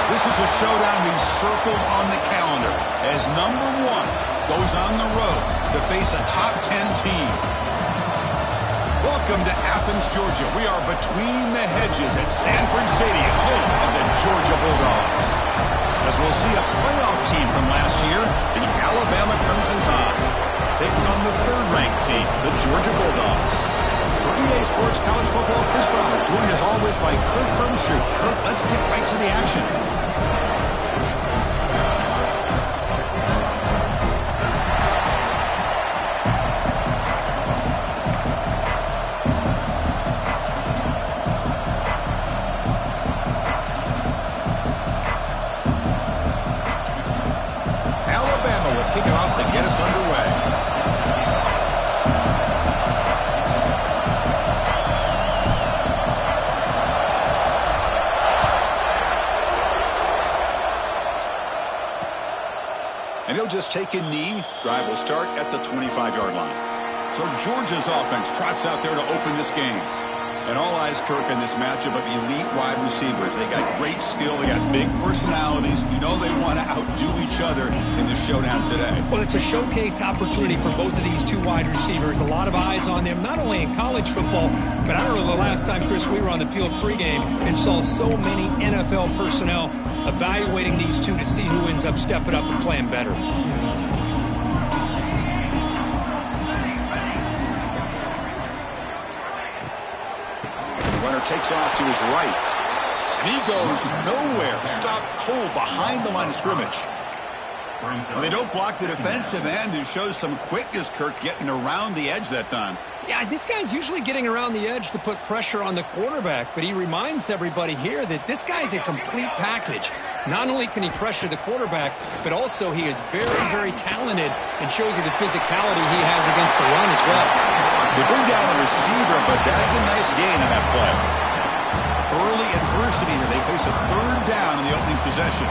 this is a showdown we've circled on the calendar as number 1 goes on the road to face a top 10 team. Welcome to Athens, Georgia. We are between the hedges at Sanford Stadium, home of the Georgia Bulldogs. As we'll see a playoff team from last year, the Alabama Crimson Tide, taking on the 3rd-ranked team, the Georgia Bulldogs. For EA Sports College Football, Chris Fowler, joined as always by Kirk Herbstreit. Kirk, let's get right to the action. Alabama will kick it off to get us underway. And he'll just take a knee. Drive will start at the 25-yard line. So Georgia's offense trots out there to open this game. And all eyes, Kirk, in this matchup of elite wide receivers. They got great skill. They got big personalities. You know they want to outdo each other in the showdown today. Well, it's a showcase opportunity for both of these 2 wide receivers. A lot of eyes on them, not only in college football, but I don't know the last time, Chris, we were on the field pregame and saw so many NFL personnel evaluating these 2 to see who ends up stepping up and playing better. Runner takes off to his right. And he goes nowhere. Stopped cold behind the line of scrimmage. Well, they don't block the defensive end, who shows some quickness, Kirk, getting around the edge that time. Yeah, this guy's usually getting around the edge to put pressure on the quarterback, but he reminds everybody here that this guy's a complete package. Not only can he pressure the quarterback, but also he is very, very talented and shows you the physicality he has against the run as well. They bring down the receiver, but that's a nice gain in that play. Early adversity here. They face a 3rd down in the opening possession.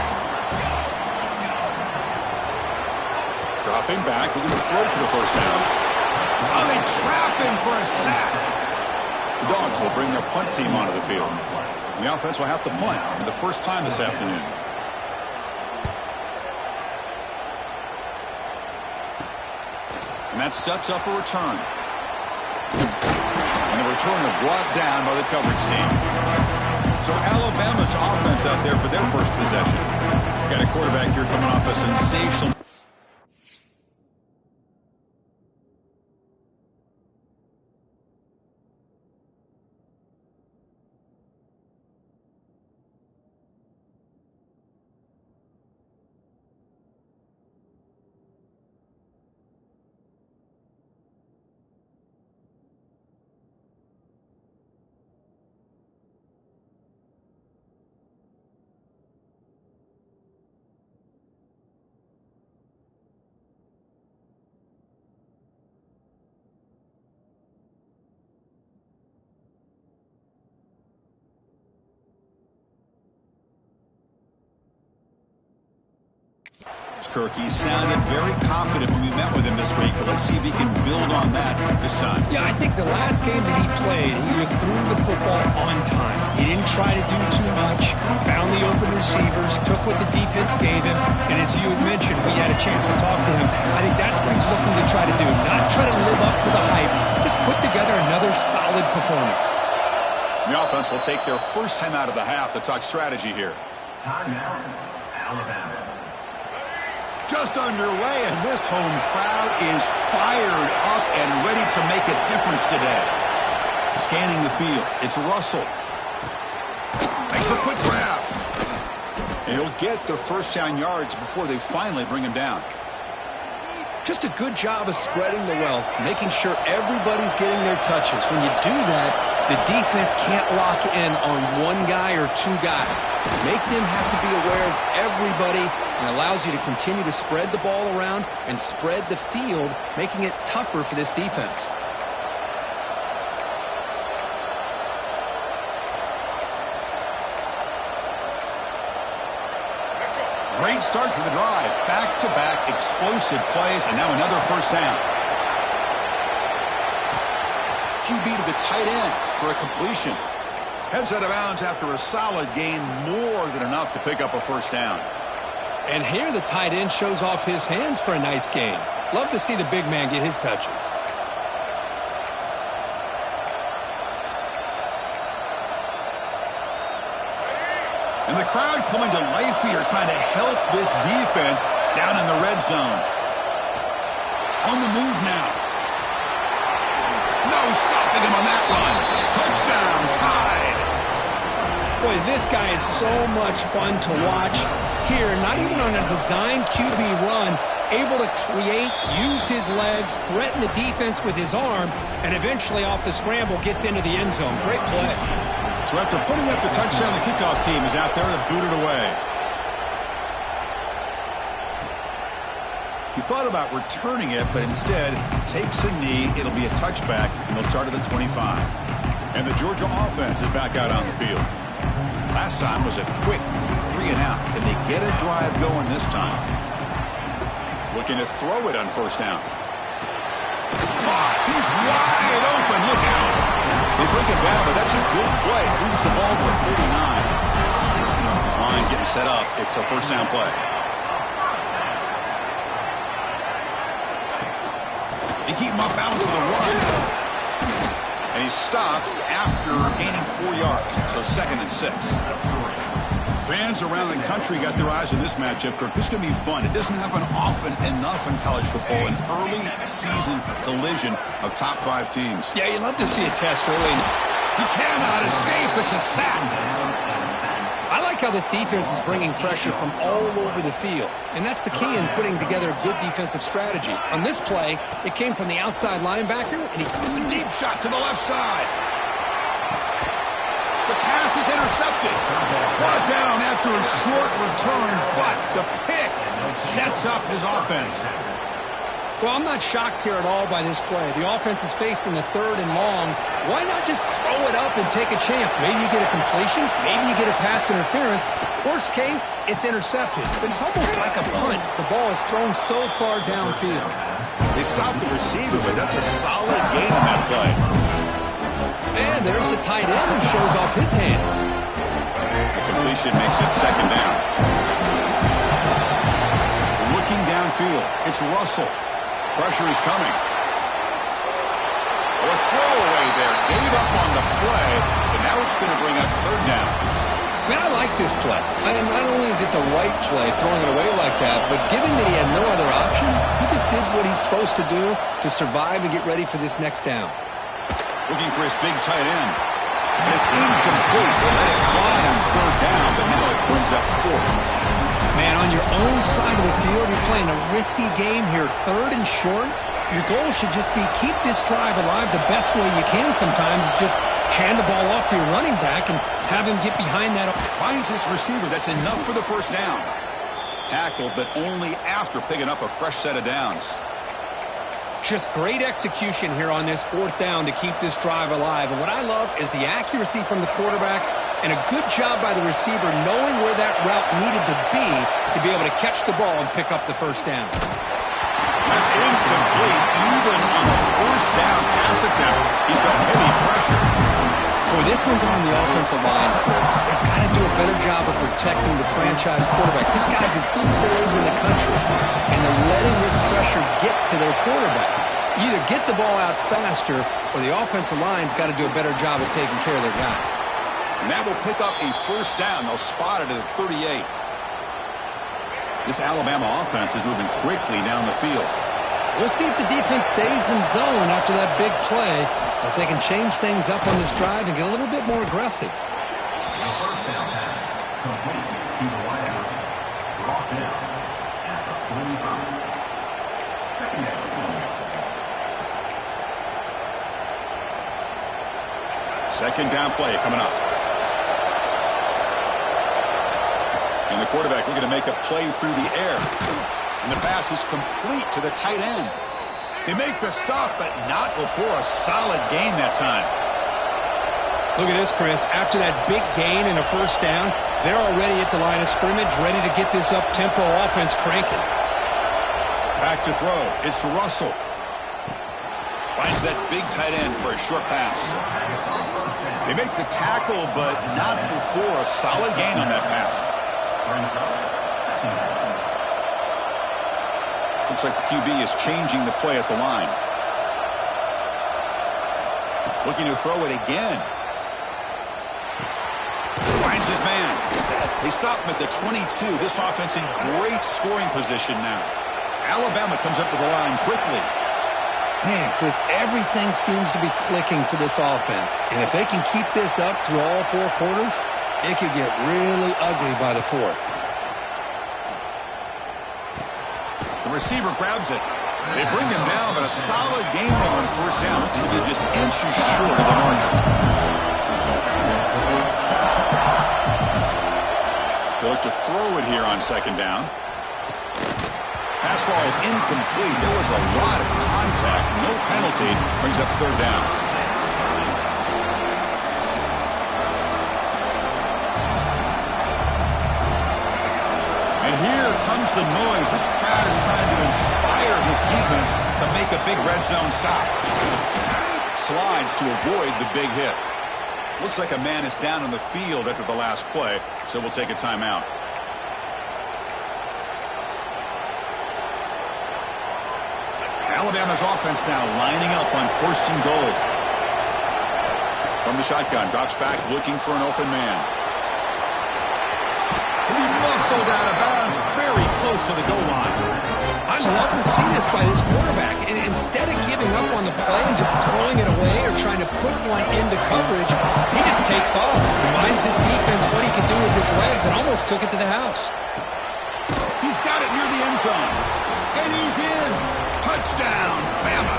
Dropping back, looking to throw for the 1st down. Oh, they trap him for a sack. The Dogs will bring their punt team onto the field. The offense will have to punt for the first time this afternoon. And that sets up a return. And the returner brought down by the coverage team. So Alabama's offense out there for their first possession. Got a quarterback here coming off a sensational... Kirk, he sounded very confident when we met with him this week, but let's see if he can build on that this time. Yeah, I think the last game that he played, he was through the football on time. He didn't try to do too much, found the open receivers, took what the defense gave him, and as you had mentioned, we had a chance to talk to him. I think that's what he's looking to try to do, not try to live up to the hype, just put together another solid performance. The offense will take their first time out of the half to talk strategy here. Timeout, Alabama. Just underway, and this home crowd is fired up and ready to make a difference today. Scanning the field, it's Russell. Makes a quick grab. And he'll get the 1st down yards before they finally bring him down. Just a good job of spreading the wealth, making sure everybody's getting their touches. When you do that, the defense can't lock in on 1 guy or 2 guys. Make them have to be aware of everybody, and allows you to continue to spread the ball around and spread the field, making it tougher for this defense. Great start to the drive. Back-to-back explosive plays, and now another 1st down. QB to the tight end for a completion. Heads out of bounds after a solid gain, more than enough to pick up a first down. And here the tight end shows off his hands for a nice gain. Love to see the big man get his touches. And the crowd coming to life here, trying to help this defense down in the red zone. On the move now. No stopping him on that run. Touchdown, tied. Boy, this guy is so much fun to watch. Here, not even on a designed QB run, able to create, use his legs, threaten the defense with his arm, and eventually off the scramble gets into the end zone. Great play. So after putting up the touchdown, the kickoff team is out there to boot it away. He thought about returning it, but instead takes a knee. It'll be a touchback, and they'll start at the 25. And the Georgia offense is back out on the field. Last time was a quick 3 and out. Can they get a drive going this time? Looking to throw it on first down. He's wide open. Look out. They break it down, but that's a good play. Moves the ball to the 39. This line getting set up. It's a first down play. They keep him up bounds with a run. And he's stopped after gaining 4 yards. So 2nd and 6. Fans around the country got their eyes on this matchup, Kirk. This is going to be fun. It doesn't happen often enough in college football. An early season collision of top 5 teams. Yeah, you love to see a test early. He cannot escape. It's a sack. I like how this defense is bringing pressure from all over the field. And that's the key in putting together a good defensive strategy. On this play, it came from the outside linebacker, and he a deep shot to the left side. The pass is intercepted. Brought down after a short return, but the pick sets up his offense. Well, I'm not shocked here at all by this play. The offense is facing a 3rd and long. Why not just throw it up and take a chance? Maybe you get a completion. Maybe you get a pass interference. Worst case, it's intercepted. But it's almost like a punt. The ball is thrown so far downfield. They stopped the receiver, but that's a solid gain on that play. And there's the tight end who shows off his hands. The completion makes it 2nd down. Looking downfield, it's Russell. Pressure is coming. A throwaway there. Gave up on the play, but now it's going to bring up 3rd down. Man, I like this play. Not only is it the right play, throwing it away like that, but given that he had no other option, he just did what he's supposed to do to survive and get ready for this next down. Looking for his big tight end. And it's incomplete. They let it fly on 3rd down, but now it brings up 4th. Man, on your own side of the field, you're playing a risky game here, 3rd and short. Your goal should just be keep this drive alive the best way you can sometimes is just hand the ball off to your running back and have him get behind that. Finds this receiver. That's enough for the first down. Tackled, but only after picking up a fresh set of downs. Just great execution here on this 4th down to keep this drive alive. And what I love is the accuracy from the quarterback and a good job by the receiver knowing where that route needed to be able to catch the ball and pick up the first down. That's incomplete. Even on a first down pass attempt, he felt heavy pressure. Boy, this one's on the offensive line, Chris. They've got to do a better job of protecting the franchise quarterback. This guy's as good as there is in the country, and they're letting this pressure get to their quarterback. You either get the ball out faster, or the offensive line's got to do a better job of taking care of their guy. And that will pick up a first down. They'll spot it at 38. This Alabama offense is moving quickly down the field. We'll see if the defense stays in zone after that big play. If they can change things up on this drive and get a little bit more aggressive. First down pass. Complete to the wideout. Brought down at the 45. 2nd down. Second down play coming up. And the quarterback looking to make a play through the air. And the pass is complete to the tight end. They make the stop, but not before a solid gain that time. Look at this, Chris. After that big gain and a first down, they're already at the line of scrimmage, ready to get this up-tempo offense cranking. Back to throw. It's Russell. Finds that big tight end for a short pass. They make the tackle, but not before a solid gain on that pass. Looks like the QB is changing the play at the line. Looking to throw it again. Finds his man. They stop him at the 22. This offense in great scoring position now. Alabama comes up to the line quickly. Man, Chris, everything seems to be clicking for this offense. And if they can keep this up through all 4 quarters, it could get really ugly by the 4th. The receiver grabs it. They bring him down, but a solid gain there on first down. Looks to be just inches short of the mark. They look to throw it here on second down. Pass ball is incomplete. There was a lot of contact. No penalty. Brings up third down. And here comes the noise. This crowd is trying to inspire this defense to make a big red zone stop. Slides to avoid the big hit. Looks like a man is down on the field after the last play, so we'll take a timeout. Alabama's offense now lining up on first and goal. From the shotgun, drops back looking for an open man. And he muscled out of bounds very close to the goal line. I love to see this by this quarterback. And instead of giving up on the play and just throwing it away or trying to put one into coverage, he just takes off, reminds his defense what he can do with his legs, and almost took it to the house. He's got it near the end zone. And he's in. Touchdown, Bama.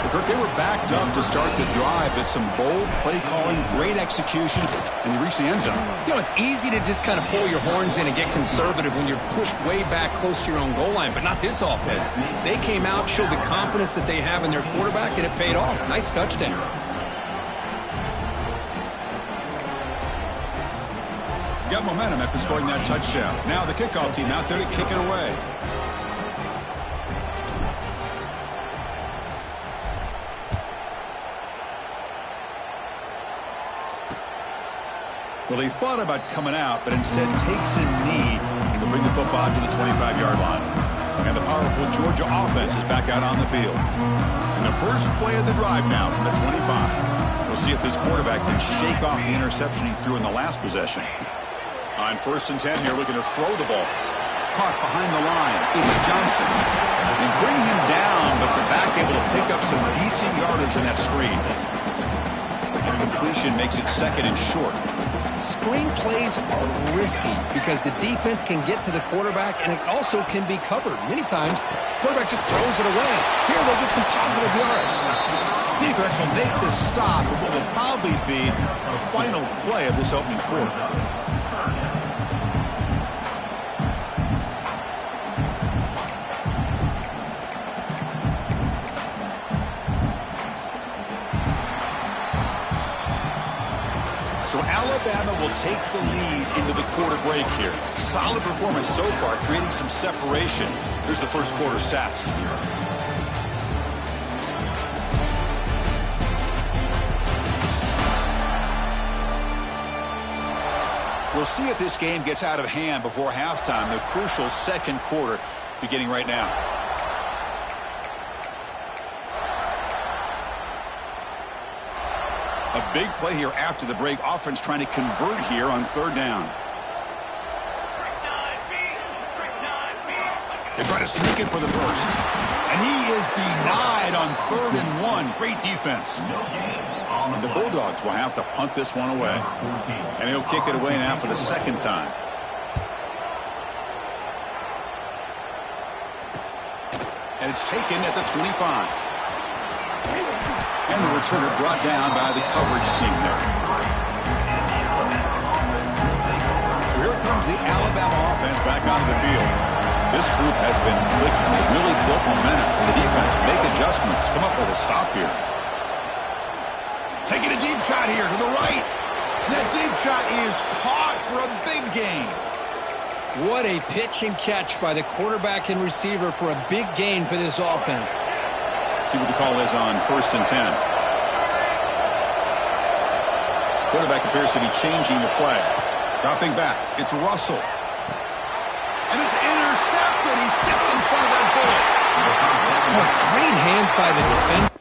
Kirk, they were backed up to start the drive, but some bold play calling, great execution, and they reached the end zone. You know, it's easy to just kind of pull your horns in and get conservative when you're pushed way back close to your own goal line, but not this offense. They came out, showed the confidence that they have in their quarterback, and it paid off. Nice touchdown. Got momentum after scoring that touchdown. Now the kickoff team out there to kick it away. Well, he thought about coming out, but instead takes a knee to bring the football to the 25-yard line. And the powerful Georgia offense is back out on the field. And the first play of the drive now from the 25. We'll see if this quarterback can shake off the interception he threw in the last possession. On first and 10 here, looking to throw the ball. Caught behind the line. It's Johnson. They bring him down, but the back able to pick up some decent yardage in that screen. And completion makes it second and short. Screen plays are risky because the defense can get to the quarterback, and it also can be covered. Many times, the quarterback just throws it away. Here they get some positive yards. Defense will make the stop with what will probably be the final play of this opening quarter. So Alabama will take the lead into the quarter break here. Solid performance so far, creating some separation. Here's the first quarter stats. We'll see if this game gets out of hand before halftime. The crucial second quarter beginning right now. A big play here after the break. Offense trying to convert here on third down. They try to sneak it for the first. And he is denied on 3rd and 1. Great defense. And the Bulldogs will have to punt this one away. And he'll kick it away now for the second time. And it's taken at the 25. And the returner brought down by the coverage team there. So here comes the Alabama offense back onto the field. This group has been clicking. They really built momentum. And the defense make adjustments. Come up with a stop here. Taking a deep shot here to the right. That deep shot is caught for a big gain. What a pitch and catch by the quarterback and receiver for a big gain for this offense. See what the call is on 1st and 10. Quarterback appears to be changing the play. Dropping back. It's Russell. And it's intercepted. He stepped in front of that bullet. Oh, great hands by the defender.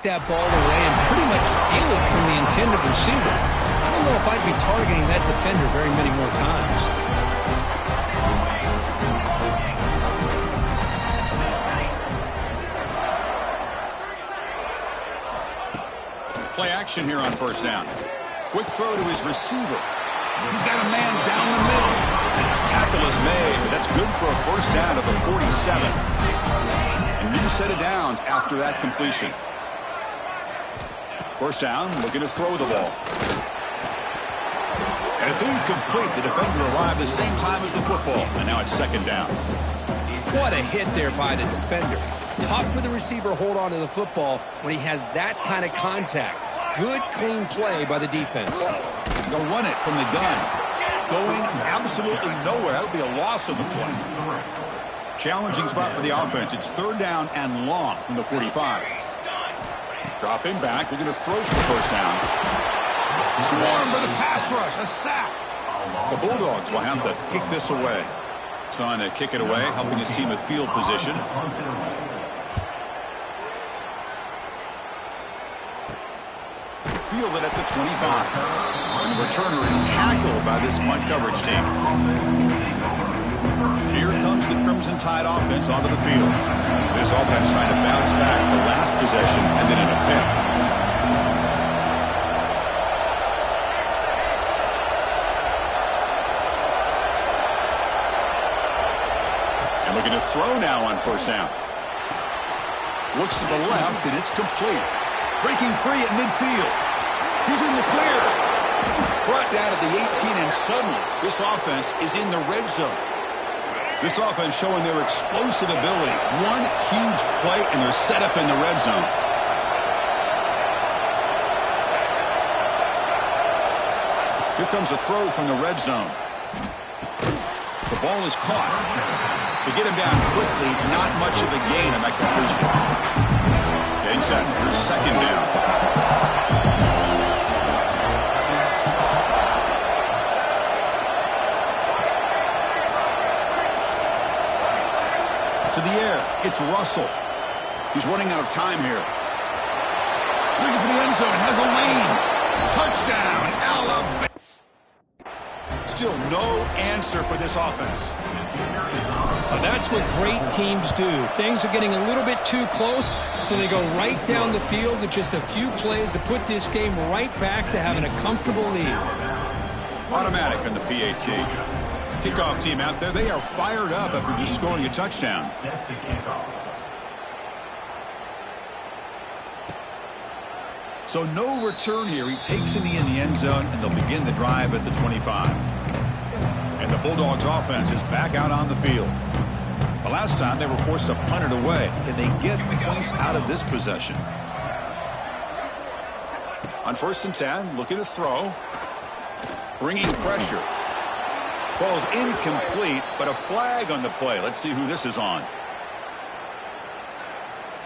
That ball away and pretty much steal it from the intended receiver. I don't know if I'd be targeting that defender very many more times. Play action here on first down. Quick throw to his receiver. He's got a man down the middle. And a tackle is made, but that's good for a first down at the 47. A new set of downs after that completion. First down, looking to throw the ball. And it's incomplete. The defender arrived the same time as the football. And now it's second down. What a hit there by the defender. Tough for the receiver to hold on to the football when he has that kind of contact. Good, clean play by the defense. They'll run it from the gun. Going absolutely nowhere. That'll be a loss of the play. Challenging spot for the offense. It's third down and long from the 45. Dropping back, they're going to throw for the first down. Swarmed by the pass rush, a sack. The Bulldogs will have to kick this away. Trying to kick it away, helping his team with field position. Fielded at the 25. And the returner is tackled by this punt coverage team. Here comes the Crimson Tide offense onto the field. This offense trying to bounce back. The last possession ended in a pick. throw now on first down. Looks to the left, and it's complete. Breaking free at midfield. He's in the clear. Brought down at the 18, and suddenly this offense is in the red zone. This offense showing their explosive ability. One huge play, and they're set up in the red zone. Here comes a throw from the red zone. The ball is caught. To get him down quickly, not much of a gain on that completion. Getting set. Here's second down. To the air. It's Russell. He's running out of time here. Looking for the end zone. Has a lane. Touchdown, Alabama. Still no answer for this offense. That's what great teams do. Things are getting a little bit too close, so they go right down the field with just a few plays to put this game right back to having a comfortable lead. Automatic on the PAT. Kickoff team out there, they are fired up after just scoring a touchdown. So no return here. He takes it in the end zone, and they'll begin the drive at the 25. And the Bulldogs offense is back out on the field. The last time they were forced to punt it away. Can they get points out of this possession? On 1st and 10, looking to throw. Bringing pressure. Falls incomplete, but a flag on the play. Let's see who this is on.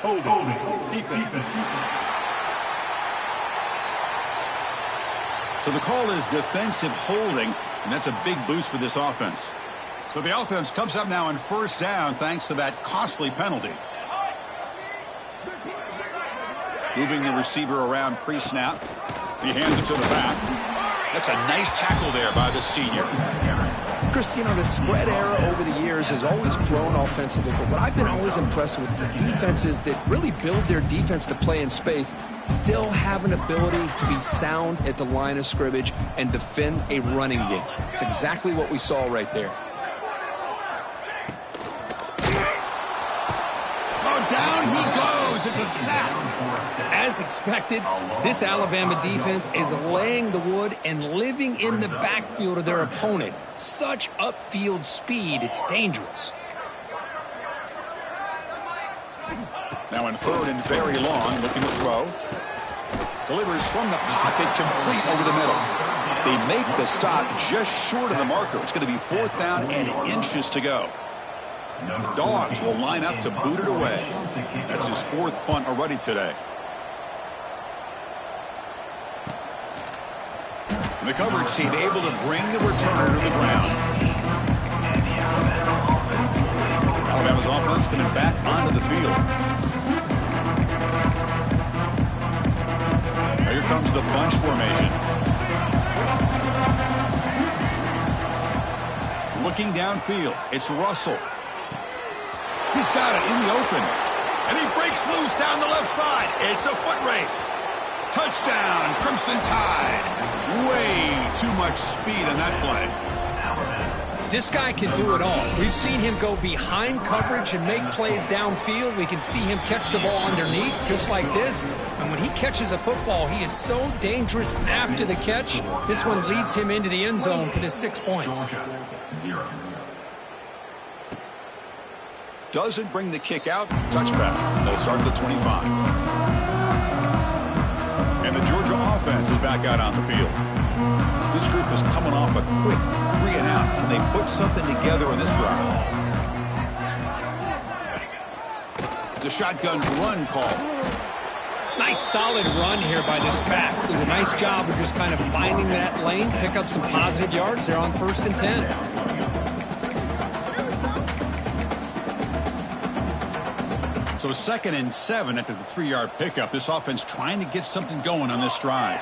Holding. Defense. So the call is defensive holding, and that's a big boost for this offense. So the offense comes up now on 1st down thanks to that costly penalty. Moving the receiver around pre-snap. He hands it to the back. That's a nice tackle there by the senior. Chris, you know, the spread era over the years has always grown offensively, but what I've been always impressed with the defenses that really build their defense to play in space still have an ability to be sound at the line of scrimmage and defend a running game. It's exactly what we saw right there. Oh, down he goes. It's a sack. As expected, this Alabama defense is laying the wood and living in the backfield of their opponent. Such upfield speed, it's dangerous. Now in 3rd and very long, looking to throw. Delivers from the pocket, complete over the middle. They make the stop just short of the marker. It's going to be 4th down and inches to go. The Dogs will line up to boot it away. That's his 4th punt already today. The coverage team able to bring the returner to the ground. Alabama's offense coming back onto the field. Here comes the bunch formation. Looking downfield, it's Russell. He's got it in the open. And he breaks loose down the left side. It's a foot race. Touchdown, Crimson Tide. Way too much speed on that play. This guy can do it all. We've seen him go behind coverage and make plays downfield. We can see him catch the ball underneath just like this. And when he catches a football, he is so dangerous after the catch. This one leads him into the end zone for the 6 points. Doesn't bring the kick out. Touchback. They'll start at the 25. And the Georgia offense is back out on the field. This group is coming off a quick 3-and-out. Can they put something together in this drive? It's a shotgun run call. Nice solid run here by this pack. Did a nice job of just kind of finding that lane, pick up some positive yards there on 1st and 10. So 2nd and 7 after the 3-yard pickup. This offense trying to get something going on this drive.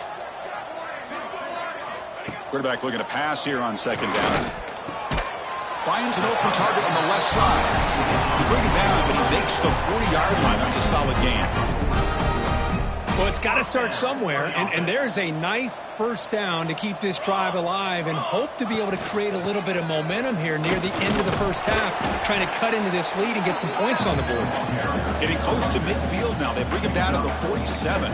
Quarterback looking to pass here on 2nd down. Finds an open target on the left side. He brings it down, but he makes the 40-yard line. That's a solid gain. Well, it's got to start somewhere, and there's a nice first down to keep this drive alive and hope to be able to create a little bit of momentum here near the end of the first half, trying to cut into this lead and get some points on the board. Getting close to midfield now. They bring him down to the 47.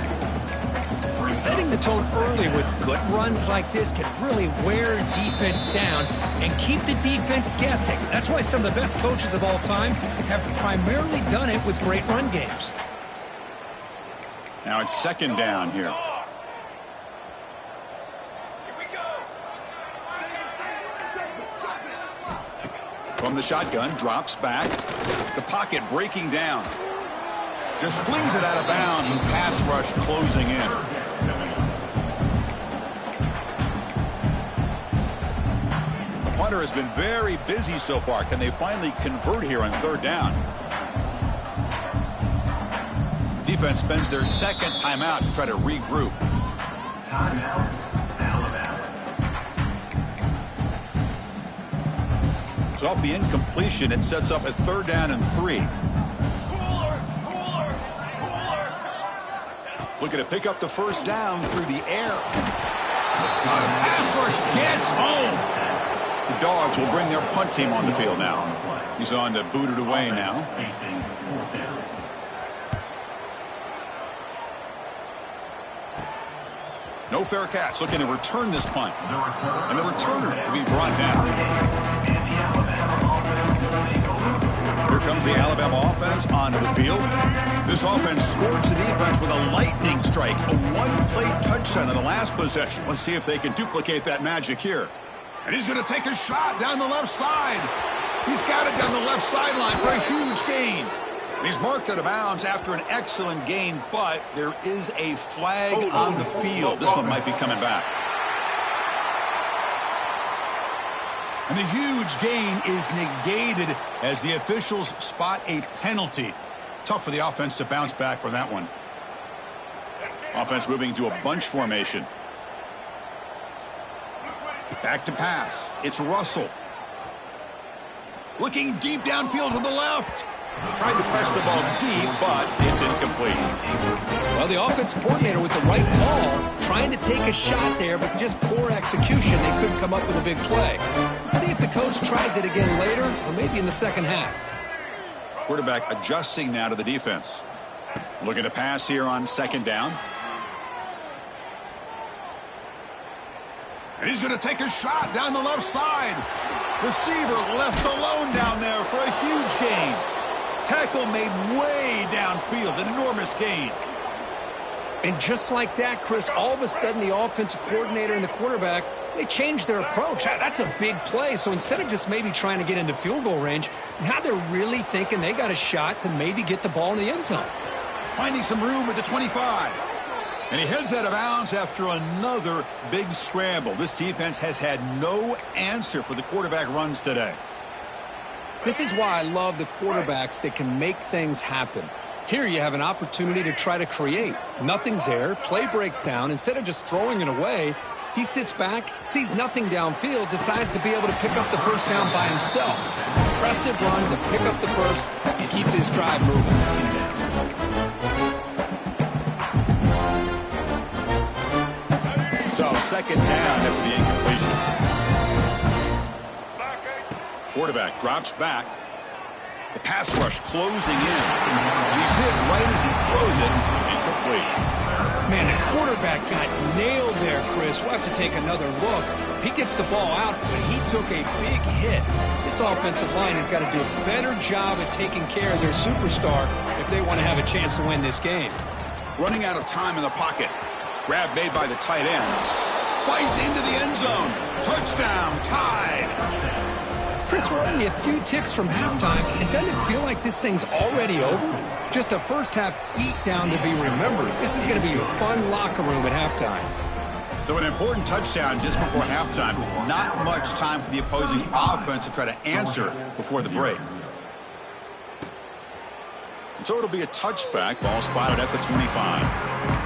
Setting the tone early with good runs like this can really wear defense down and keep the defense guessing. That's why some of the best coaches of all time have primarily done it with great run games. Now it's second down here. From the shotgun, drops back. The pocket breaking down. Just flings it out of bounds with pass rush closing in. The punter has been very busy so far. Can they finally convert here on third down? Defense spends their second timeout to try to regroup. Timeout, Alabama. So off the incompletion, it sets up a third down and 3. Looking to pick up the first down through the air. The pass rush gets home. The Dogs will bring their punt team on the field now. He's on to boot it away now. Facing fourth down. No fair catch, looking to return this punt. And the returner will be brought down. Here comes the Alabama offense onto the field. This offense scores the defense with a lightning strike. A one-play touchdown in the last possession. Let's see if they can duplicate that magic here. And he's going to take a shot down the left side. He's got it down the left sideline for a huge gain. He's marked out of bounds after an excellent gain, but there is a flag on the field. This one might be coming back. And the huge gain is negated as the officials spot a penalty. Tough for the offense to bounce back from that one. Offense moving to a bunch formation. Back to pass. It's Russell. Looking deep downfield to the left. Tried to press the ball deep, but it's incomplete. Well, the offensive coordinator with the right call, trying to take a shot there, but just poor execution. They couldn't come up with a big play. Let's see if the coach tries it again later, or maybe in the second half. Quarterback adjusting now to the defense. Looking to pass here on second down. And he's going to take a shot down the left side. Receiver left alone down there for a huge gain. Tackle made way downfield, an enormous gain. And just like that, Chris, all of a sudden the offensive coordinator and the quarterback, they changed their approach. That's a big play. So instead of just maybe trying to get into field goal range, now they're really thinking they got a shot to maybe get the ball in the end zone. Finding some room at the 25. And he heads out of bounds after another big scramble. This defense has had no answer for the quarterback runs today. This is why I love the quarterbacks that can make things happen. Here you have an opportunity to try to create. Nothing's there. Play breaks down. Instead of just throwing it away, he sits back, sees nothing downfield, decides to be able to pick up the first down by himself. Impressive run to pick up the first and keep this drive moving. So second down after the incompletion. Quarterback drops back. The pass rush closing in. He's hit right as he throws it. Incomplete. Man, the quarterback got nailed there, Chris. We'll have to take another look. He gets the ball out, but he took a big hit. This offensive line has got to do a better job at taking care of their superstar if they want to have a chance to win this game. Running out of time in the pocket. Grab made by the tight end. Fights into the end zone. Touchdown, tied. Chris, we're only a few ticks from halftime, and doesn't it feel like this thing's already over? Just a first-half beatdown to be remembered. This is going to be a fun locker room at halftime. So an important touchdown just before halftime. Not much time for the opposing offense to try to answer before the break. And so it'll be a touchback. Ball spotted at the 25.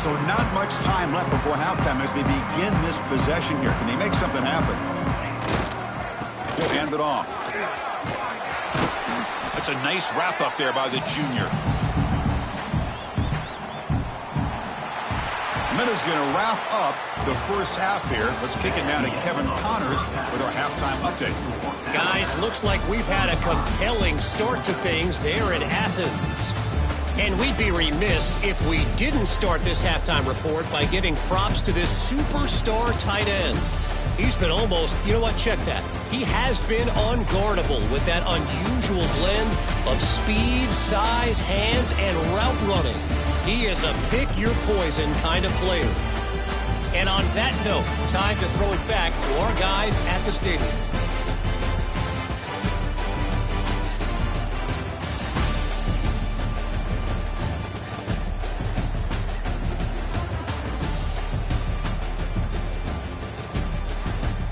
So not much time left before halftime as they begin this possession here. Can they make something happen? He'll hand it off. That's a nice wrap-up there by the junior. Minuta's going to wrap up the first half here. Let's kick it now to Kevin Connors with our halftime update. Guys, looks like we've had a compelling start to things there in Athens. And we'd be remiss if we didn't start this halftime report by giving props to this superstar tight end. He's been almost, you know what, check that. He has been unguardable with that unusual blend of speed, size, hands, and route running. He is a pick-your-poison kind of player. And on that note, time to throw it back to our guys at the stadium.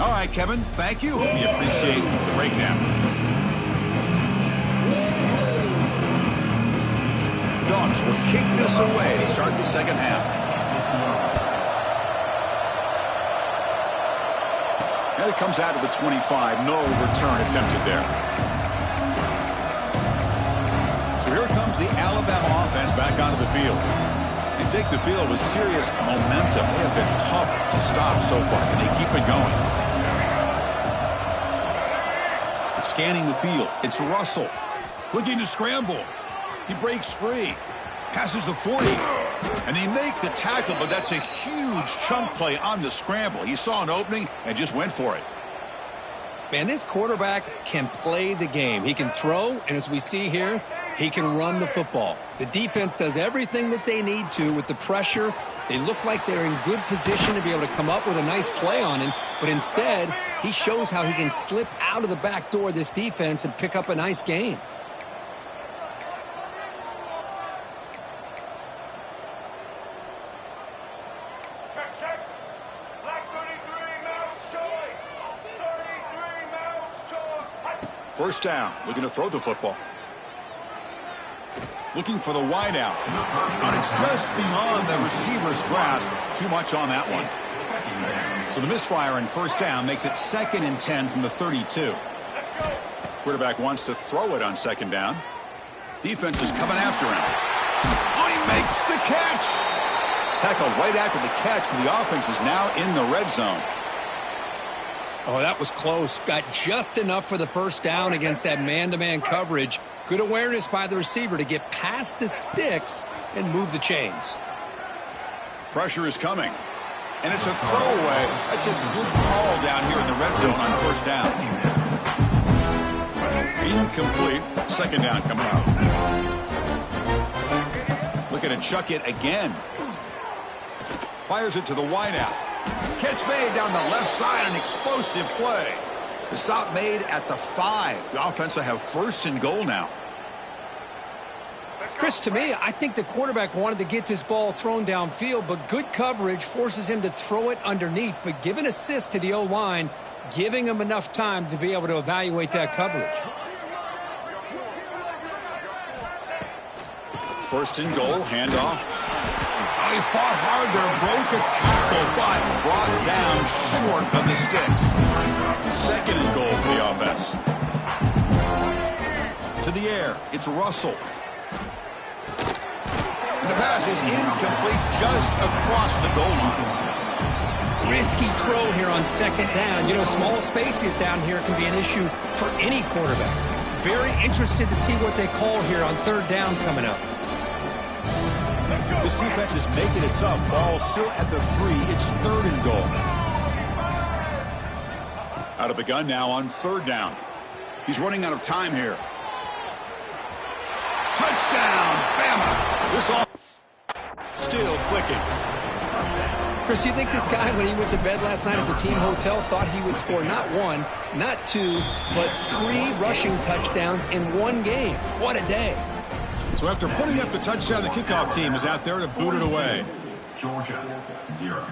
All right, Kevin, thank you. We appreciate the breakdown. The Dogs will kick this away to start the second half. And it comes out of the 25. No return attempted there. So here comes the Alabama offense back onto the field. They take the field with serious momentum. They have been tough to stop so far. Can they keep it going? Scanning the field. It's Russell. Looking to scramble. He breaks free. Passes the 40. And they make the tackle, but that's a huge chunk play on the scramble. He saw an opening and just went for it. Man, this quarterback can play the game. He can throw, and as we see here, he can run the football. The defense does everything that they need to with the pressure. They look like they're in good position to be able to come up with a nice play on him, but instead, he shows how he can slip out of the back door of this defense and pick up a nice gain. Check. Black 33, mouse choice. 33, mouse choice. First down. Looking to throw the football. Looking for the wideout. And it's just beyond the receiver's grasp. Too much on that one. So the misfire in first down makes it 2nd and 10 from the 32. Quarterback wants to throw it on second down. Defense is coming after him. Oh, he makes the catch. Tackled right after the catch, but the offense is now in the red zone. Oh, that was close. Got just enough for the first down against that man-to-man coverage. Good awareness by the receiver to get past the sticks and move the chains. Pressure is coming. And it's a throwaway. That's a good call down here in the red zone on first down. Incomplete. Second down coming out. Looking to chuck it again. Fires it to the wideout. Catch made down the left side, an explosive play. The stop made at the 5. The offense will have 1st and goal now. Chris, to me, I think the quarterback wanted to get this ball thrown downfield, but good coverage forces him to throw it underneath. But give an assist to the O-line, giving him enough time to be able to evaluate that coverage. 1st and goal, handoff. He fought hard there, broke a tackle, but brought down short of the sticks. 2nd and goal for the offense. To the air, it's Russell. And the pass is incomplete just across the goal line. Risky throw here on second down. You know, small spaces down here can be an issue for any quarterback. Very interested to see what they call here on third down coming up. This defense is making it tough. Ball still at the 3. It's 3rd and goal. Out of the gun now on 3rd down. He's running out of time here. Touchdown, Bama. This all still clicking. Chris, you think this guy, when he went to bed last night at the team hotel, thought he would score not 1, not 2, but 3 rushing touchdowns in one game? What a day. So after putting up the touchdown, the kickoff team is out there to boot it away. Georgia, 0.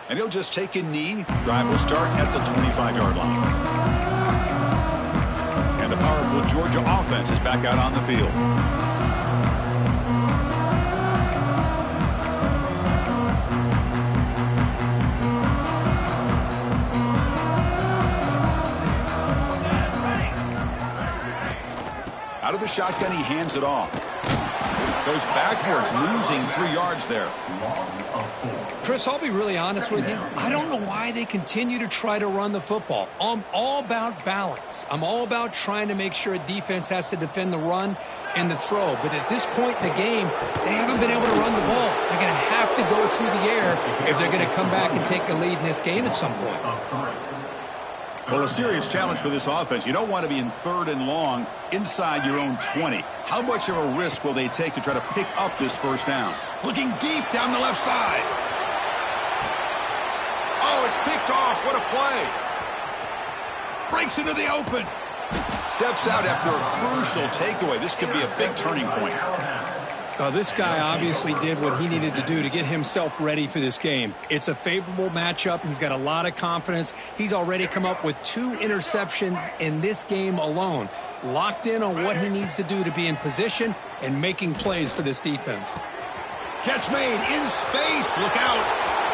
And he'll just take a knee. Drive will start at the 25-yard line. And the powerful Georgia offense is back out on the field. Out of the shotgun, he hands it off. Goes backwards, losing 3 yards there. Chris, I'll be really honest with you. I don't know why they continue to try to run the football. I'm all about balance. I'm all about trying to make sure a defense has to defend the run and the throw. But at this point in the game, they haven't been able to run the ball. They're going to have to go through the air if they're going to come back and take the lead in this game at some point. Well, a serious challenge for this offense. You don't want to be in 3rd and long inside your own 20. How much of a risk will they take to try to pick up this first down? Looking deep down the left side. Oh, it's picked off. What a play. Breaks into the open. Steps out after a crucial takeaway. This could be a big turning point. This guy obviously did what he needed to do to get himself ready for this game. It's a favorable matchup. He's got a lot of confidence. He's already come up with 2 interceptions in this game alone. Locked in on what he needs to do to be in position and making plays for this defense. Catch made in space. Look out.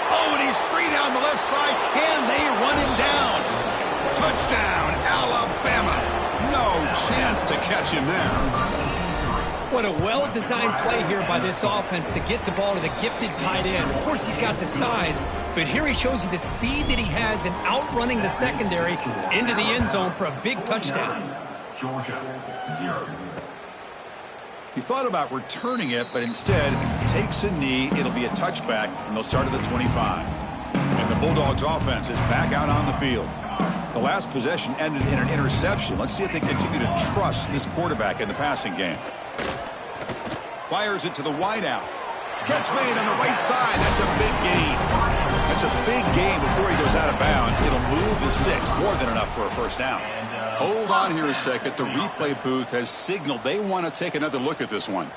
Oh, and he's free down the left side. Can they run him down? Touchdown, Alabama. No chance to catch him there. What a well-designed play here by this offense to get the ball to the gifted tight end. Of course, he's got the size, but here he shows you the speed that he has in outrunning the secondary into the end zone for a big touchdown. Georgia, 0. He thought about returning it, but instead takes a knee. It'll be a touchback, and they'll start at the 25. And the Bulldogs offense is back out on the field. The last possession ended in an interception. Let's see if they continue to trust this quarterback in the passing game. Fires it to the wideout. Catch made on the right side. That's a big gain. That's a big gain before he goes out of bounds. It'll move the sticks. More than enough for a first down. Hold on here a second. The replay booth has signaled they want to take another look at this one.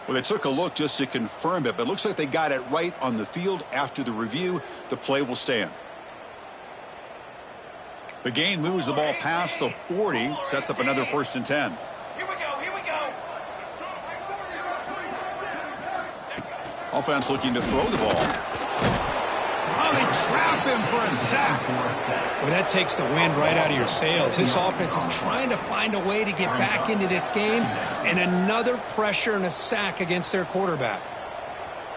Well, they took a look just to confirm it, but it looks like they got it right on the field. After the review, the play will stand. The gain moves the ball past the 40, sets up another 1st and 10. Here we go, here we go. Offense looking to throw the ball. Oh, they trap him for a sack. Well, that takes the wind right out of your sails. This offense is trying to find a way to get back into this game, and another pressure and a sack against their quarterback.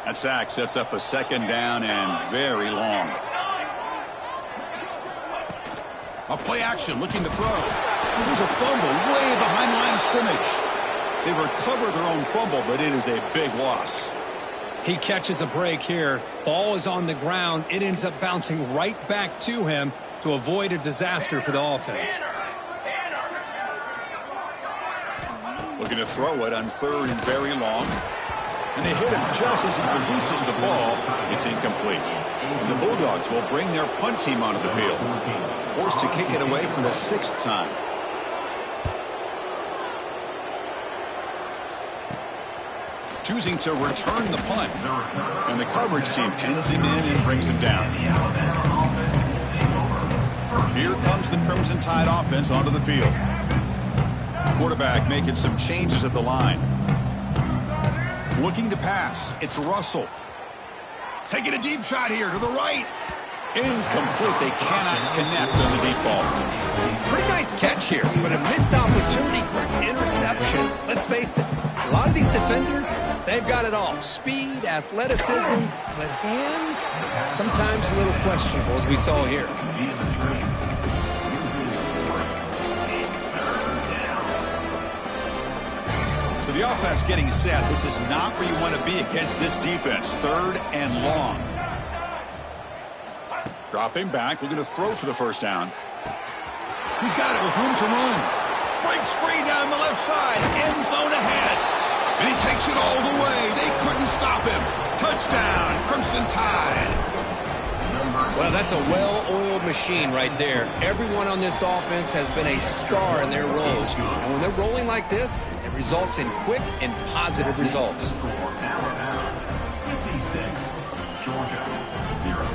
That sack sets up a 2nd down and very long. A play action looking to throw. There's a fumble way behind the line of scrimmage. They recover their own fumble, but it is a big loss. He catches a break here. Ball is on the ground. It ends up bouncing right back to him to avoid a disaster for the offense. Looking to throw it on 3rd and very long. And they hit him just as he releases the ball. It's incomplete. And the Bulldogs will bring their punt team onto the field. Forced to kick it away for the 6th time. Choosing to return the punt. And the coverage team pins him in and brings him down. Here comes the Crimson Tide offense onto the field. Quarterback making some changes at the line. Looking to pass. It's Russell. Taking a deep shot here to the right. Incomplete. They cannot connect on the deep ball. Pretty nice catch here, but a missed opportunity for an interception. Let's face it, a lot of these defenders, they've got it all. Speed, athleticism, but hands, sometimes a little questionable, as we saw here. So the offense getting set. This is not where you want to be against this defense. 3rd and long. Dropping back, looking to throw for the first down. He's got it with room to run. Breaks free down the left side. End zone ahead. And he takes it all the way. They couldn't stop him. Touchdown, Crimson Tide. Well, that's a well-oiled machine right there. Everyone on this offense has been a star in their roles. And when they're rolling like this, it results in quick and positive results. 56, Georgia, 0.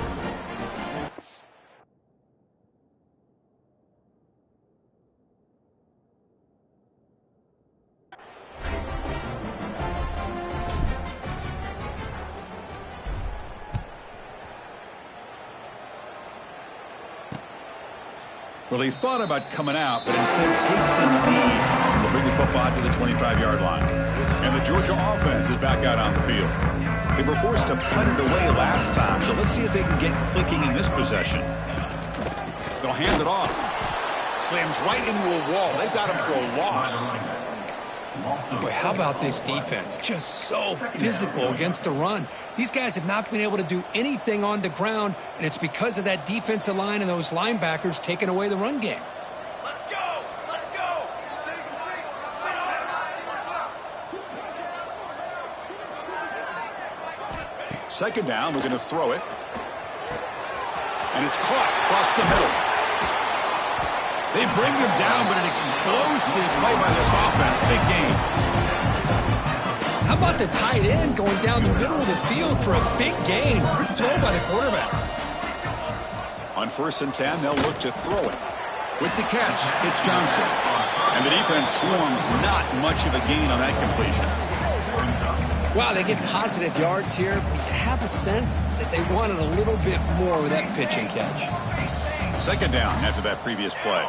Well, he thought about coming out, but instead takes a knee. Will bring the football to the 25-yard line. And the Georgia offense is back out on the field. They were forced to punt it away last time, so let's see if they can get clicking in this possession. They'll hand it off. Slams right into a wall. They've got him for a loss. Boy, how about this defense? Just so physical against the run. These guys have not been able to do anything on the ground, and it's because of that defensive line and those linebackers taking away the run game. Let's go! Let's go! Second down, we're going to throw it. And it's caught across the middle. They bring him down, but an explosive play by this offense. Big game. How about the tight end going down the middle of the field for a big gain? Good throw by the quarterback. On 1st and 10, they'll look to throw it. With the catch, it's Johnson. And the defense swarms not much of a gain on that completion. Wow, they get positive yards here. But you have a sense that they wanted a little bit more with that pitch and catch. Second down after that previous play.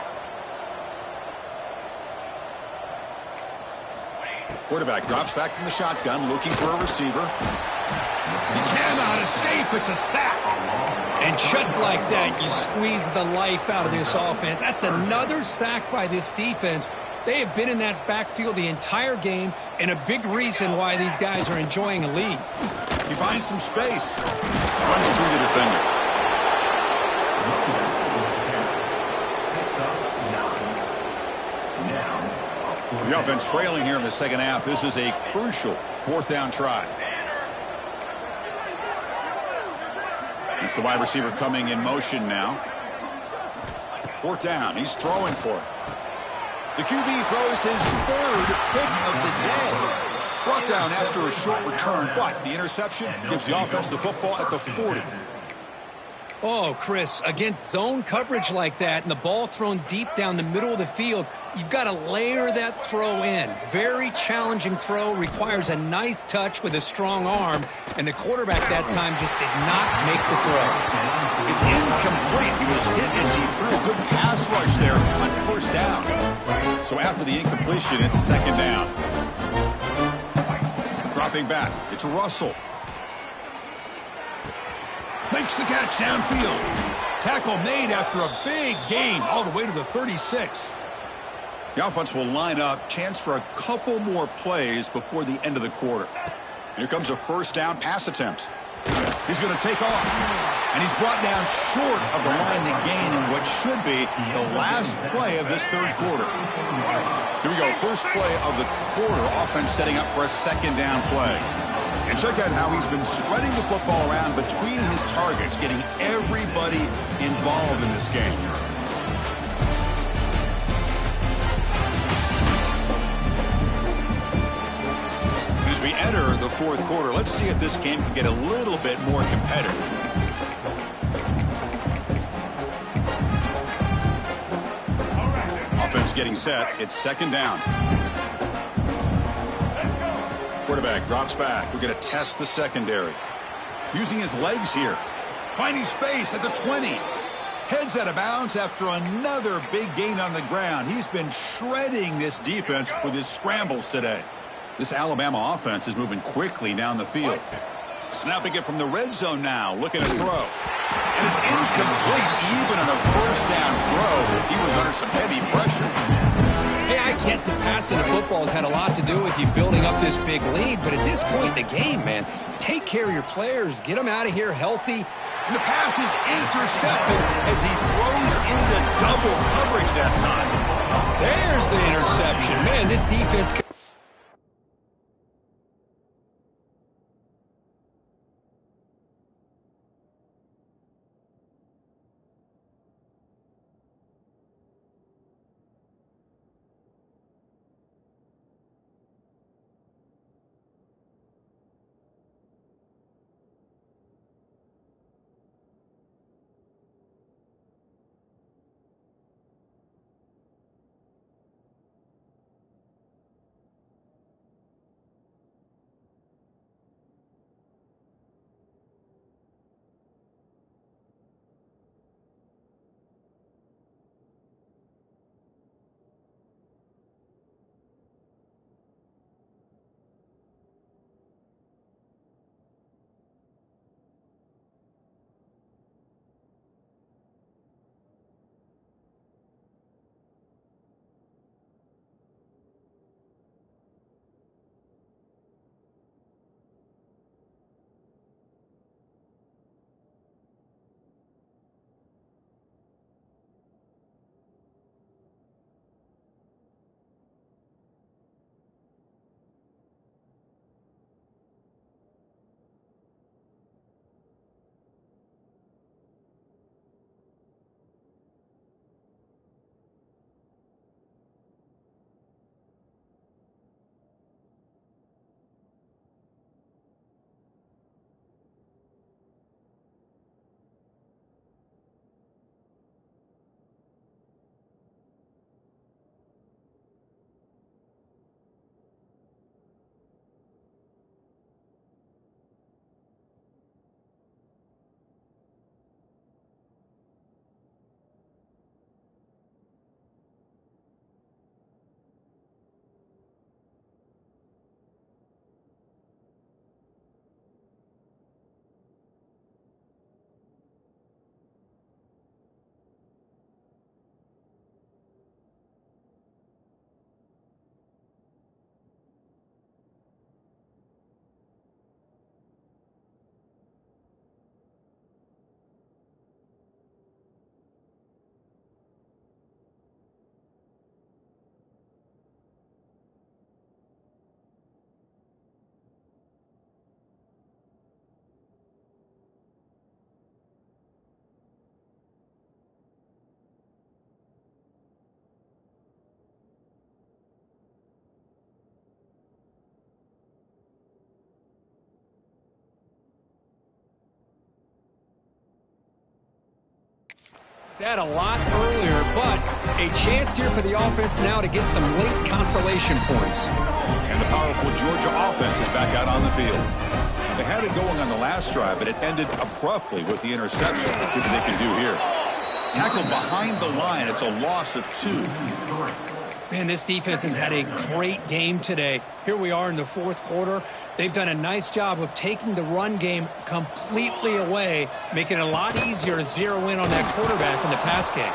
Quarterback drops back from the shotgun, looking for a receiver. He cannot escape. It's a sack. And just like that, you squeeze the life out of this offense. That's another sack by this defense. They have been in that backfield the entire game, and a big reason why these guys are enjoying a lead. He finds some space. Runs through the defender. The offense trailing here in the second half. This is a crucial 4th down try. It's the wide receiver coming in motion now. 4th down. He's throwing for it. The QB throws his 3rd pick of the day. Brought down after a short return, but the interception gives the offense the football at the 40. Oh, Chris, against zone coverage like that and the ball thrown deep down the middle of the field, you've got to layer that throw in. Very challenging throw, requires a nice touch with a strong arm, and the quarterback that time just did not make the throw. It's incomplete. He was hit as he threw a good pass rush there on 1st down. So after the incompletion, it's 2nd down. Dropping back, it's Russell. Makes the catch downfield. Tackle made after a big gain all the way to the 36. The offense will line up. Chance for a couple more plays before the end of the quarter. Here comes a 1st down pass attempt. He's going to take off. And he's brought down short of the line to gain in what should be the last play of this 3rd quarter. Here we go. First play of the quarter. Offense setting up for a 2nd down play. And check out how he's been spreading the football around between his targets, getting everybody involved in this game. As we enter the 4th quarter, let's see if this game can get a little bit more competitive. Offense getting set. It's 2nd down. Quarterback drops back. We're going to test the secondary. Using his legs here. Finding space at the 20. Heads out of bounds after another big gain on the ground. He's been shredding this defense with his scrambles today. This Alabama offense is moving quickly down the field. Snapping it from the red zone now. Looking to throw. And it's incomplete. Even on a 1st down throw, he was under some heavy pressure. Hey, I get the passing the football has had a lot to do with you building up this big lead, but at this point in the game, man, take care of your players. Get them out of here healthy. And the pass is intercepted as he throws into double coverage that time. There's the interception. Man, this defense... That a lot earlier, but a chance here for the offense now to get some late consolation points. And the powerful Georgia offense is back out on the field. They had it going on the last drive, but it ended abruptly with the interception. Let's see what they can do here. Tackled behind the line. It's a loss of 2. Man, this defense has had a great game today. Here we are in the fourth quarter. They've done a nice job of taking the run game completely away, making it a lot easier to zero in on that quarterback in the pass game.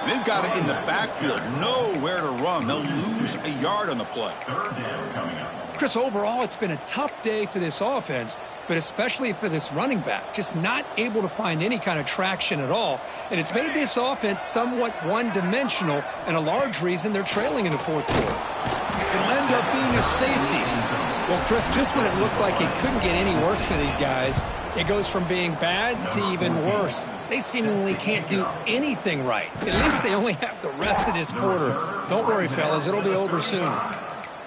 And they've got it in the backfield. Nowhere to run. They'll lose a yard on the play. Third down coming up. Chris, overall, it's been a tough day for this offense, but especially for this running back. Just not able to find any kind of traction at all. And it's made this offense somewhat one-dimensional, and a large reason they're trailing in the fourth quarter. It'll end up being a safety. Well, Chris, just when it looked like it couldn't get any worse for these guys, it goes from being bad to even worse. They seemingly can't do anything right. At least they only have the rest of this quarter. Don't worry, fellas. It'll be over soon.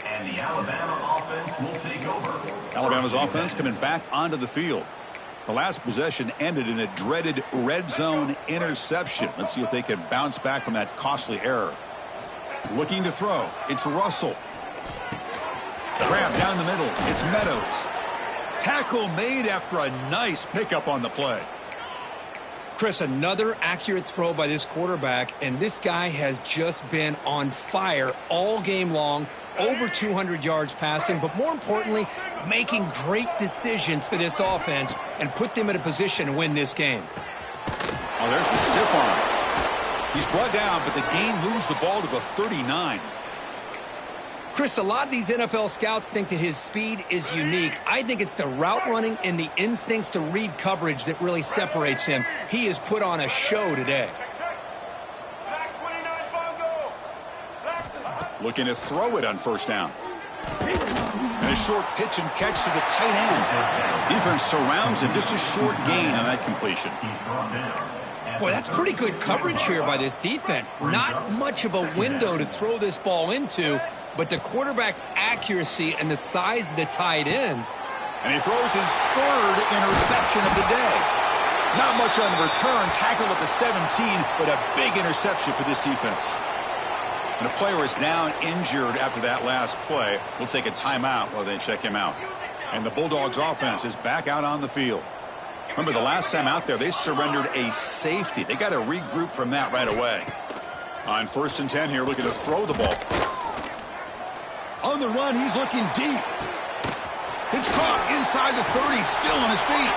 And the Alabama offense will take over. Alabama's offense coming back onto the field. The last possession ended in a dreaded red zone interception. Let's see if they can bounce back from that costly error. Looking to throw. It's Russell. Grab down the middle. It's Meadows. Tackle made after a nice pickup on the play. Chris, another accurate throw by this quarterback, and this guy has just been on fire all game long, over 200 yards passing, but more importantly, making great decisions for this offense and put them in a position to win this game. Oh, there's the stiff arm. He's brought down, but the game moves the ball to the 39. Chris, a lot of these NFL scouts think that his speed is unique. I think it's the route running and the instincts to read coverage that really separates him. He has put on a show today. Looking to throw it on first down. And a short pitch and catch to the tight end. Defense surrounds him. Just a short gain on that completion. Boy, that's pretty good coverage here by this defense. Not much of a window to throw this ball into, but the quarterback's accuracy and the size of the tight end. And he throws his third interception of the day. Not much on the return. Tackled at the 17, but a big interception for this defense. And a player is down injured after that last play. We'll take a timeout while they check him out. And the Bulldogs offense is back out on the field. Remember, the last time out there, they surrendered a safety. They got to regroup from that right away. On 1st and 10 here, looking to throw the ball. On the run, he's looking deep. It's caught inside the 30, still on his feet.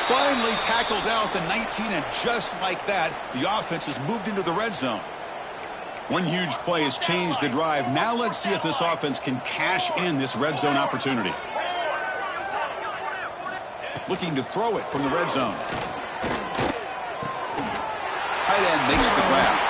Finally tackled down at the 19, and just like that, the offense has moved into the red zone. One huge play has changed the drive. Now let's see if this offense can cash in this red zone opportunity. Looking to throw it from the red zone. Tight end makes the grab.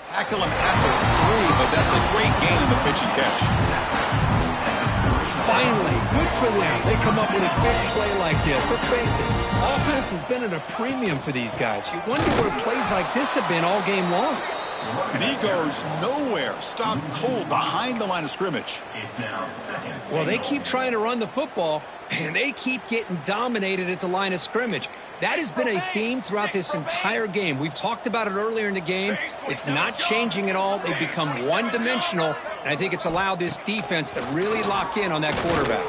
Tackle him at the 3, but that's a great gain in the pitch and catch. Finally, good for them. They come up with a big play like this. Let's face it, offense has been at a premium for these guys. You wonder where plays like this have been all game long. And he goes nowhere. Stopped cold behind the line of scrimmage. Well, they keep trying to run the football, and they keep getting dominated at the line of scrimmage. That has been a theme throughout this entire game. We've talked about it earlier in the game. It's not changing at all. They've become one-dimensional, and I think it's allowed this defense to really lock in on that quarterback.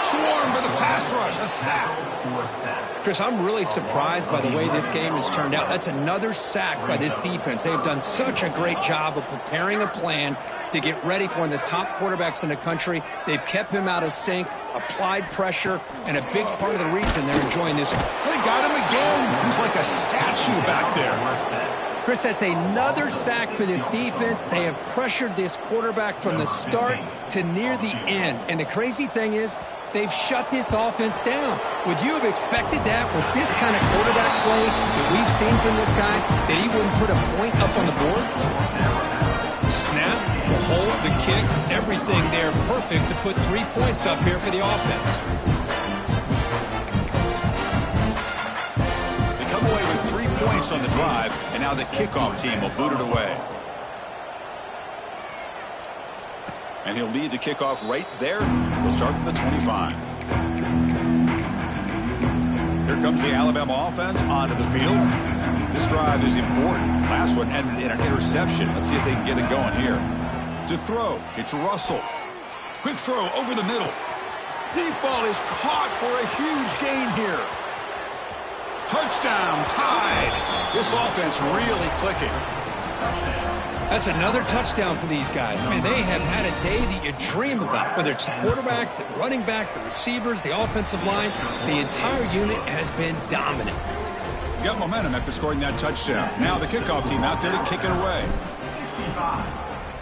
Swarm for the pass rush. A sack. Chris, I'm really surprised by the way this game has turned out. That's another sack by this defense. They've done such a great job of preparing a plan to get ready for one of the top quarterbacks in the country. They've kept him out of sync, applied pressure, and a big part of the reason they're enjoying this. They got him again. He's like a statue back there. Chris, that's another sack for this defense. They have pressured this quarterback from the start to near the end. And the crazy thing is, they've shut this offense down. Would you have expected that with this kind of quarterback play that we've seen from this guy, that he wouldn't put a point up on the board? Snap, the hold, the kick, everything there perfect to put 3 points up here for the offense. They come away with 3 points on the drive, and now the kickoff team will boot it away. And he'll lead the kickoff right there. They'll start from the 25. Here comes the Alabama offense onto the field. This drive is important. Last one ended in an interception. Let's see if they can get it going here. To throw, it's Russell. Quick throw over the middle. Deep ball is caught for a huge gain here. Touchdown, tied. This offense really clicking. That's another touchdown for these guys. Man, they have had a day that you dream about, whether it's the quarterback, the running back, the receivers, the offensive line. The entire unit has been dominant. Got momentum after scoring that touchdown. Now the kickoff team out there to kick it away. 65,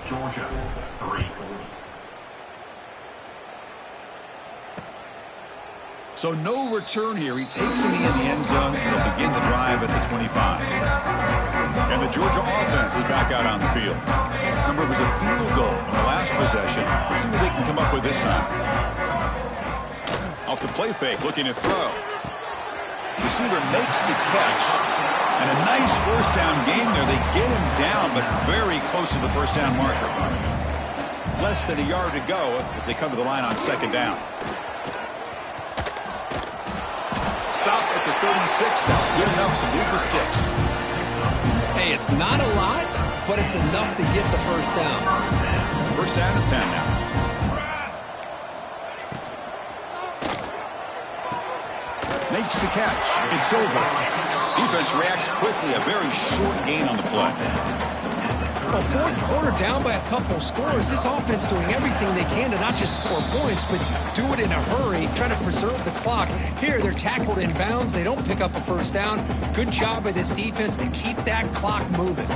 Georgia, 3. So no return here. He takes it in the end zone, and they'll begin the drive at the 25. And the Georgia offense is back out on the field. Remember, it was a field goal on the last possession. Let's see what they can come up with this time. Off the play fake, looking to throw. Receiver makes the catch. And a nice first down gain there. They get him down, but very close to the first down marker. Less than a yard to go as they come to the line on second down. Stop at the 36. That's good enough to move the sticks. Hey, it's not a lot, but it's enough to get the first down. First down and 10 now. Makes the catch. It's over. Defense reacts quickly. A very short gain on the play. Well, fourth quarter down by a couple scores. This offense doing everything they can to not just score points, but do it in a hurry, trying to preserve the clock. Here, they're tackled in bounds. They don't pick up a first down. Good job by this defense to keep that clock moving.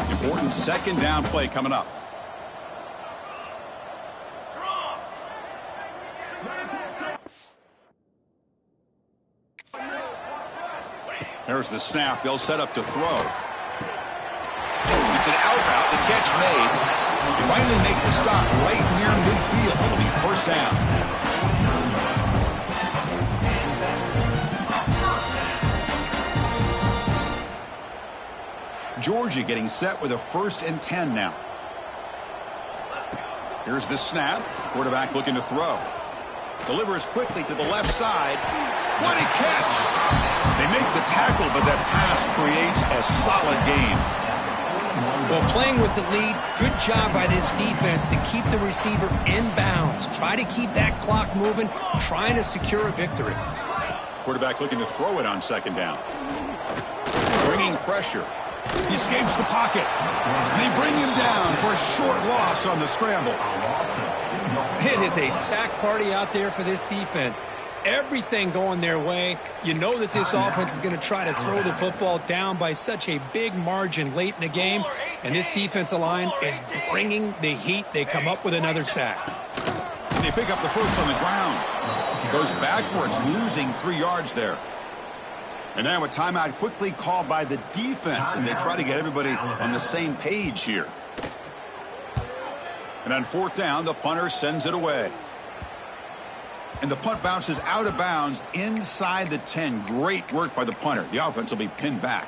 Important second down play coming up. There's the snap. They'll set up to throw. It's an out route. The catch made. They finally make the stop right near midfield. It'll be first down. Georgia getting set with a 1st and 10 now. Here's the snap. Quarterback looking to throw. Delivers quickly to the left side. What a catch! They make the tackle, but that pass creates a solid gain. Well, playing with the lead, good job by this defense to keep the receiver in bounds. Try to keep that clock moving, trying to secure a victory. Quarterback looking to throw it on second down. Bringing pressure. He escapes the pocket. And they bring him down for a short loss on the scramble. It is a sack party out there for this defense. Everything going their way. You know that this offense is going to try to throw the football down by such a big margin late in the game. And this defensive line is bringing the heat. They come up with another sack. And they pick up the first on the ground. Goes backwards, losing 3 yards there. And now a timeout quickly called by the defense as they try to get everybody on the same page here. And on 4th down, the punter sends it away. And the punt bounces out of bounds inside the 10. Great work by the punter. The offense will be pinned back.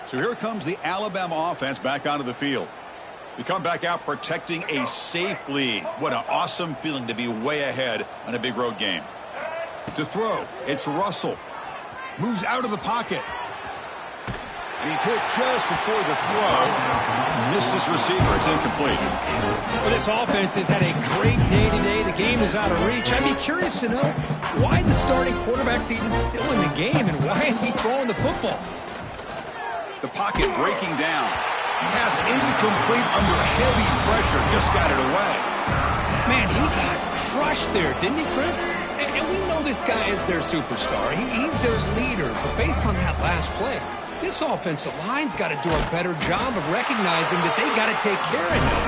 So here comes the Alabama offense back onto the field. We come back out protecting a safe lead. What an awesome feeling to be way ahead on a big road game. To throw, it's Russell. Moves out of the pocket. He's hit just before the throw. Missed his receiver. It's incomplete. Well, this offense has had a great day today. The game is out of reach. I'd be curious to know why the starting quarterback's even still in the game and why is he throwing the football? The pocket breaking down. Pass incomplete under heavy pressure. Just got it away. Man, he got crushed there, didn't he, Chris? And we know this guy is their superstar. He's their leader. But based on that last play, this offensive line's got to do a better job of recognizing that they got to take care of him.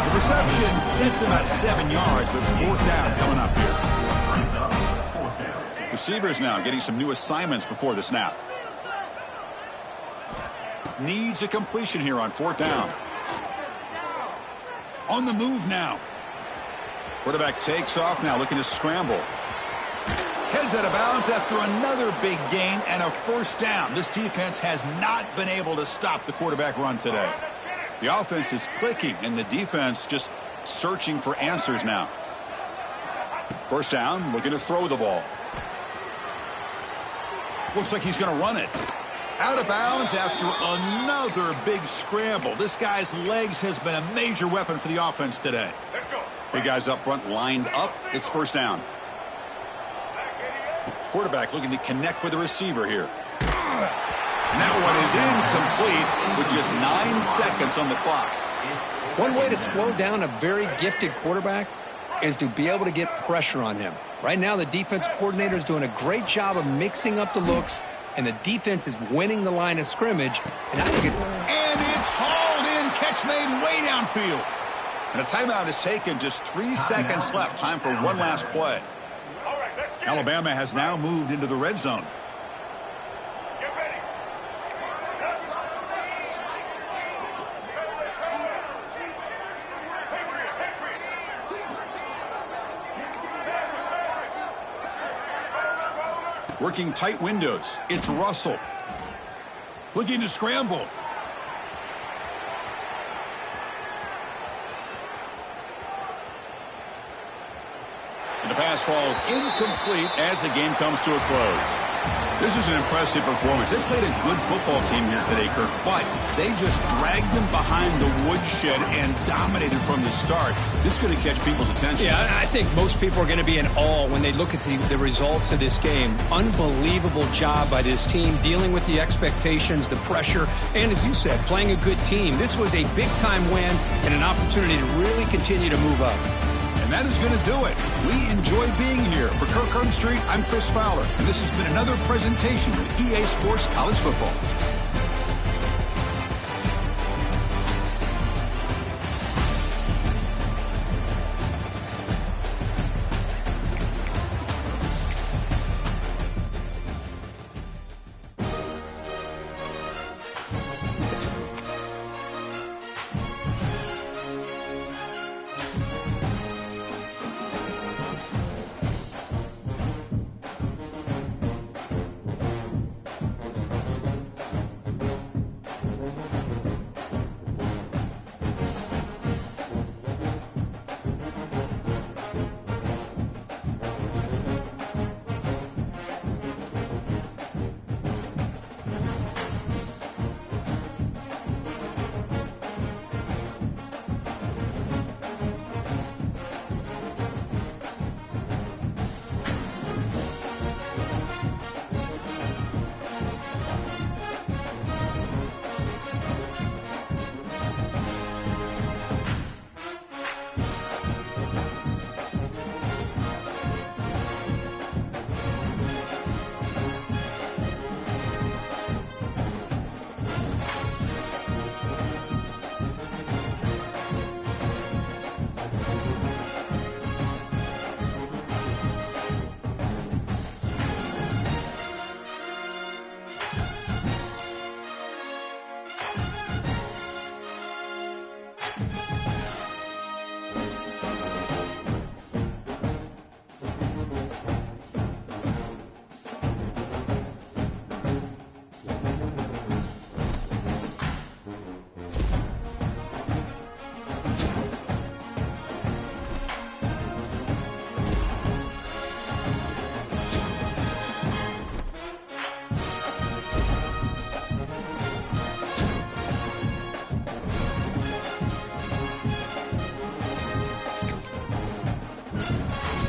The reception, that's about 7 yards, but fourth down coming up here. Receivers now getting some new assignments before the snap. Needs a completion here on fourth down. On the move now. Quarterback takes off now, looking to scramble. Heads out of bounds after another big gain and a first down. This defense has not been able to stop the quarterback run today. The offense is clicking, and the defense just searching for answers now. First down, looking to throw the ball. Looks like he's going to run it. Out of bounds after another big scramble. This guy's legs has been a major weapon for the offense today. Big guys up front lined up. It's first down. Quarterback looking to connect with the receiver here. And that one is incomplete with just 9 seconds on the clock. One way to slow down a very gifted quarterback is to be able to get pressure on him. Right now, the defense coordinator is doing a great job of mixing up the looks, and the defense is winning the line of scrimmage. And I think and it's hauled in. Catch made way downfield. And a timeout is taken. Just 3 seconds left. Time for one last play. Alabama has now moved into the red zone. Get ready. Working tight windows. It's Russell. Looking to scramble. And the pass falls incomplete as the game comes to a close. This is an impressive performance. They played a good football team here today, Kirk, but they just dragged them behind the woodshed and dominated from the start. This is going to catch people's attention. Yeah, I think most people are going to be in awe when they look at the results of this game. Unbelievable job by this team, dealing with the expectations, the pressure, and as you said, playing a good team. This was a big-time win and an opportunity to really continue to move up. And that is going to do it. We enjoy being here. For Kirk Herbstreit, I'm Chris Fowler, and this has been another presentation of EA Sports College Football.